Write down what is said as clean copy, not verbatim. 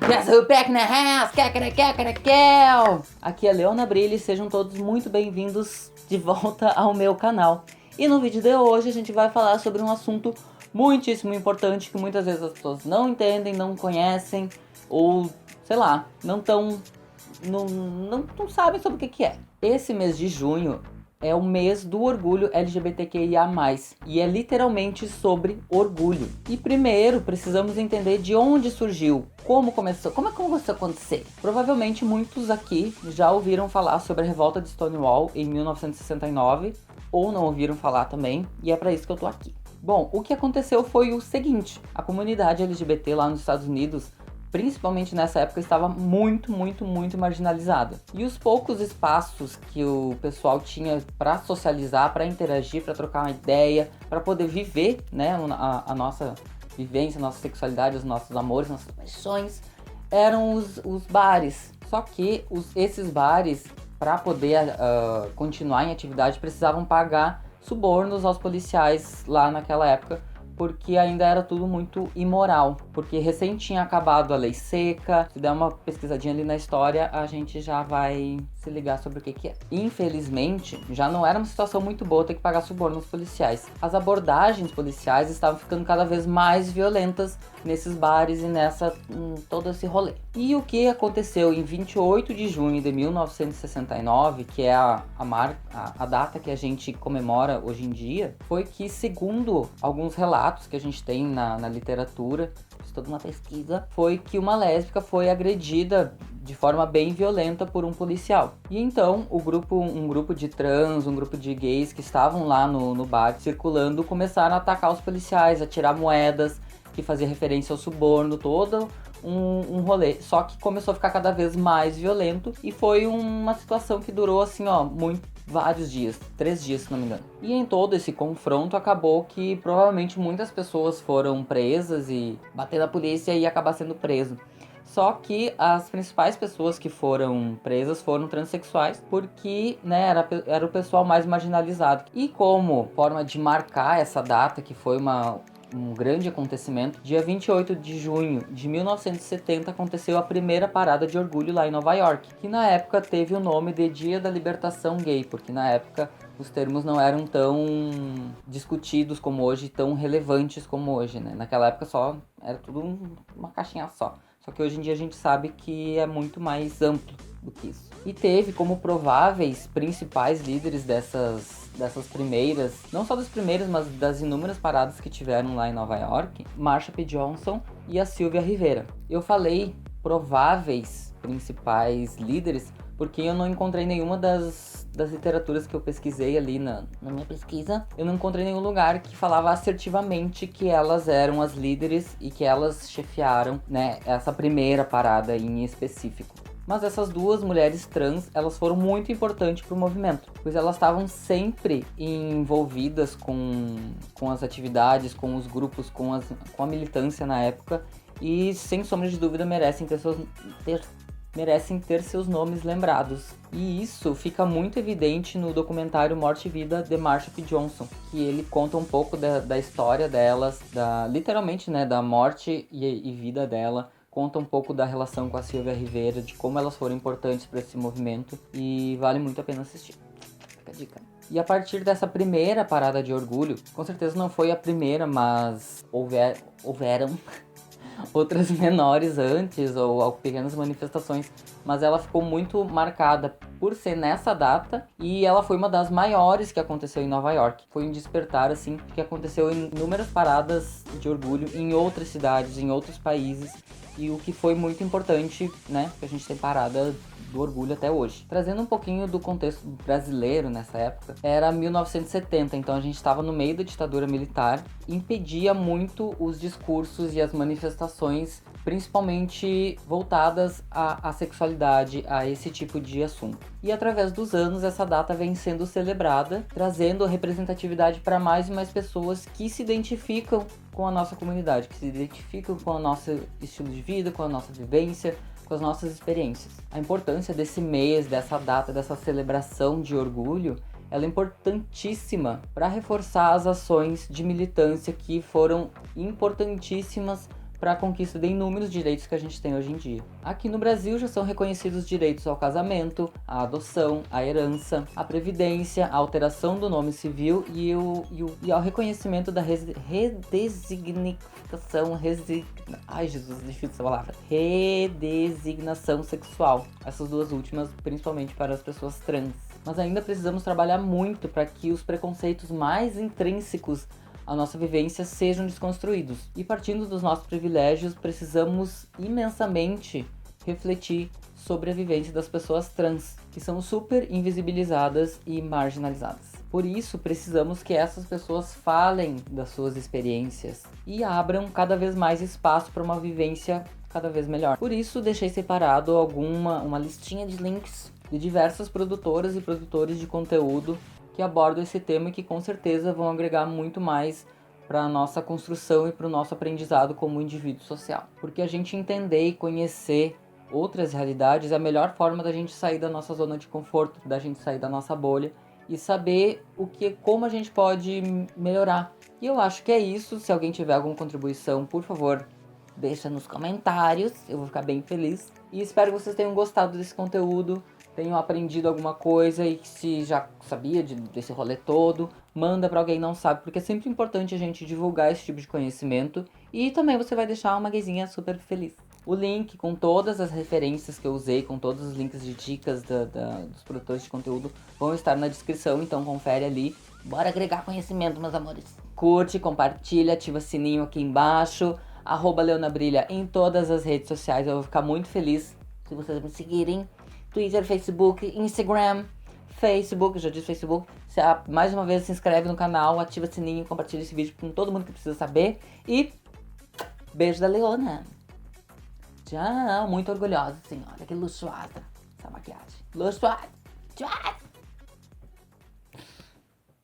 Guess who back na house? Kekarakel! Aqui é Leona Brilli, sejam todos muito bem-vindos de volta ao meu canal. E no vídeo de hoje a gente vai falar sobre um assunto muitíssimo importante que muitas vezes as pessoas não entendem, não conhecem ou, sei lá, não sabem sobre o que é. Esse mês de junho é o mês do orgulho LGBTQIA+, e é literalmente sobre orgulho. E primeiro precisamos entender de onde surgiu, como começou a acontecer. Provavelmente muitos aqui já ouviram falar sobre a revolta de Stonewall em 1969, ou não ouviram falar também, e é para isso que eu tô aqui. Bom, o que aconteceu foi o seguinte: a comunidade LGBT lá nos Estados Unidos, principalmente nessa época, estava muito marginalizada. E os poucos espaços que o pessoal tinha para socializar, para interagir, para trocar uma ideia, para poder viver, né, a nossa vivência, a nossa sexualidade, os nossos amores, nossas paixões, eram os bares. Só que esses bares, para poder continuar em atividade, precisavam pagar subornos aos policiais lá naquela época, porque ainda era tudo muito imoral, porque recém tinha acabado a lei seca. Se der uma pesquisadinha ali na história, a gente já vai se ligar sobre o que é. Infelizmente, já não era uma situação muito boa ter que pagar suborno aos policiais. As abordagens policiais estavam ficando cada vez mais violentas nesses bares e todo esse rolê. E o que aconteceu em 28 de junho de 1969, que é a data que a gente comemora hoje em dia, foi que, segundo alguns relatos que a gente tem na literatura, fiz toda uma pesquisa, foi que uma lésbica foi agredida de forma bem violenta por um policial. E então um grupo de trans, um grupo de gays que estavam lá no bar circulando, começaram a atacar os policiais, a tirar moedas, que fazia referência ao suborno, todo um rolê. Só que começou a ficar cada vez mais violento e foi uma situação que durou assim, vários dias, 3 dias se não me engano. E em todo esse confronto acabou que provavelmente muitas pessoas foram presas e bater na polícia e acabar sendo preso. Só que as principais pessoas que foram presas foram transexuais, porque, né, era o pessoal mais marginalizado. E como forma de marcar essa data, que foi um grande acontecimento, dia 28 de junho de 1970 aconteceu a primeira parada de orgulho lá em Nova York, que na época teve o nome de Dia da Libertação Gay, porque na época os termos não eram tão discutidos como hoje, tão relevantes como hoje, né? Naquela época só era tudo uma caixinha só. Só que hoje em dia a gente sabe que é muito mais amplo do que isso. E teve como prováveis principais líderes dessas primeiras, não só das primeiras, mas das inúmeras paradas que tiveram lá em Nova York, Marsha P. Johnson e a Sylvia Rivera. Eu falei prováveis principais líderes porque eu não encontrei nenhuma das literaturas que eu pesquisei ali na minha pesquisa. Eu não encontrei nenhum lugar que falava assertivamente que elas eram as líderes e que elas chefiaram, né, essa primeira parada em específico. Mas essas duas mulheres trans, elas foram muito importantes para o movimento, pois elas estavam sempre envolvidas com as atividades, com os grupos, com a militância na época, e sem sombra de dúvida merecem ter seus nomes lembrados. E isso fica muito evidente no documentário Morte e Vida de Marsha P. Johnson, que ele conta um pouco da história delas, literalmente, né, da morte e vida dela. Conta um pouco da relação com a Sylvia Rivera, de como elas foram importantes para esse movimento, e vale muito a pena assistir. Fica a dica. E a partir dessa primeira parada de orgulho, com certeza não foi a primeira, mas houveram outras menores antes, ou pequenas manifestações, mas ela ficou muito marcada por ser nessa data, e ela foi uma das maiores que aconteceu em Nova York. Foi um despertar, assim, que aconteceu em inúmeras paradas de orgulho em outras cidades, em outros países, e o que foi muito importante, né, que a gente tem parada do orgulho até hoje. Trazendo um pouquinho do contexto brasileiro nessa época, era 1970, então a gente estava no meio da ditadura militar, impedia muito os discursos e as manifestações, principalmente voltadas à sexualidade, a esse tipo de assunto. E através dos anos, essa data vem sendo celebrada, trazendo representatividade para mais e mais pessoas que se identificam com a nossa comunidade, que se identificam com o nosso estilo de vida, com a nossa vivência, com as nossas experiências. A importância desse mês, dessa data, dessa celebração de orgulho, ela é importantíssima para reforçar as ações de militância que foram importantíssimas para a conquista de inúmeros direitos que a gente tem hoje em dia. Aqui no Brasil já são reconhecidos direitos ao casamento, à adoção, à herança, à previdência, à alteração do nome civil e ao reconhecimento da redesignação sexual. Essas duas últimas, principalmente para as pessoas trans. Mas ainda precisamos trabalhar muito para que os preconceitos mais intrínsecos à nossa vivência sejam desconstruídos. E partindo dos nossos privilégios, precisamos imensamente refletir sobre a vivência das pessoas trans, que são super invisibilizadas e marginalizadas. Por isso, precisamos que essas pessoas falem das suas experiências e abram cada vez mais espaço para uma vivência cada vez melhor. Por isso, deixei separado uma listinha de links de diversas produtoras e produtores de conteúdo que abordam esse tema e que com certeza vão agregar muito mais para a nossa construção e para o nosso aprendizado como indivíduo social. Porque a gente entender e conhecer outras realidades é a melhor forma da gente sair da nossa zona de conforto, da gente sair da nossa bolha e saber como a gente pode melhorar. E eu acho que é isso. Se alguém tiver alguma contribuição, por favor, deixa nos comentários, eu vou ficar bem feliz. E espero que vocês tenham gostado desse conteúdo, tenham aprendido alguma coisa e que se já sabia desse rolê todo, manda pra alguém que não sabe, porque é sempre importante a gente divulgar esse tipo de conhecimento e também você vai deixar uma gaysinha super feliz. O link com todas as referências que eu usei, com todos os links de dicas dos produtores de conteúdo vão estar na descrição, então confere ali. Bora agregar conhecimento, meus amores. Curte, compartilha, ativa o sininho aqui embaixo, @leonabrilha em todas as redes sociais, eu vou ficar muito feliz se vocês me seguirem. Twitter, Facebook, Instagram, Facebook, já disse Facebook. Mais uma vez se inscreve no canal, ativa o sininho, compartilha esse vídeo com todo mundo que precisa saber. E beijo da Leona. Tchau, muito orgulhosa, assim, olha que luxuosa essa maquiagem. Luxuosa. Tchau.